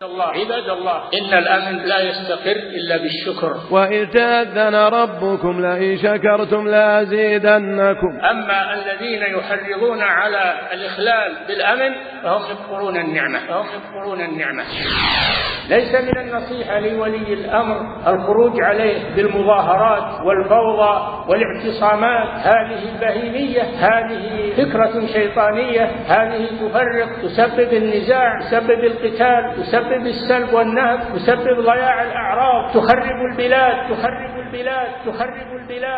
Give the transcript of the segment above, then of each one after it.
عباد الله إن الأمن لا يستقر إلا بالشكر. وإذ تأذن ربكم لئن شكرتم لأزيدنكم. أما الذين يحرضون على الإخلال بالأمن فهم يكفرون النعمة. ليس من النصيحة لولي الأمر الخروج عليه بالمظاهرات والفوضى والاعتصامات، هذه البهيمية، هذه فكرة شيطانية، هذه تفرق، تسبب النزاع، تسبب القتال، تسبب السلب والنهب، تسبب ضياع الأعراض، تخرب البلاد.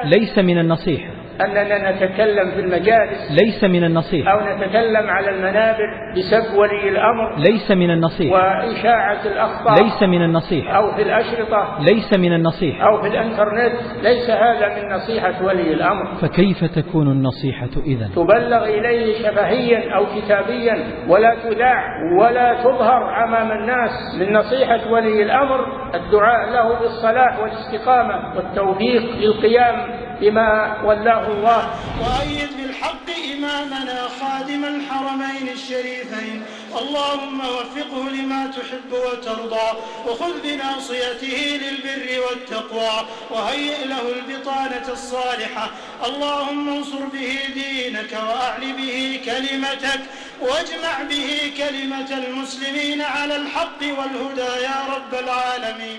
ليس من النصيحة أننا نتكلم في المجالس، ليس من النصيحة، أو نتكلم على المنابر بسب ولي الأمر، ليس من النصيحة، وإشاعة الأخطاء، ليس من النصيحة، أو في الأشرطة، ليس من النصيحة، أو في الإنترنت، ليس هذا من نصيحة ولي الأمر. فكيف تكون النصيحة إذن؟ تبلغ إليه شفهيا أو كتابيا، ولا تذاع ولا تظهر أمام الناس. من نصيحة ولي الأمر الدعاء له بالصلاح والاستقامة والتوفيق للقيام بما ولاه الله. وأيد بالحق إمامنا خادم الحرمين الشريفين، اللهم وفقه لما تحب وترضى، وخذ بناصيته للبر والتقوى، وهيئ له البطانة الصالحة. اللهم انصر به دينك وأعل به كلمتك، واجمع به كلمة المسلمين على الحق والهدى يا رب العالمين.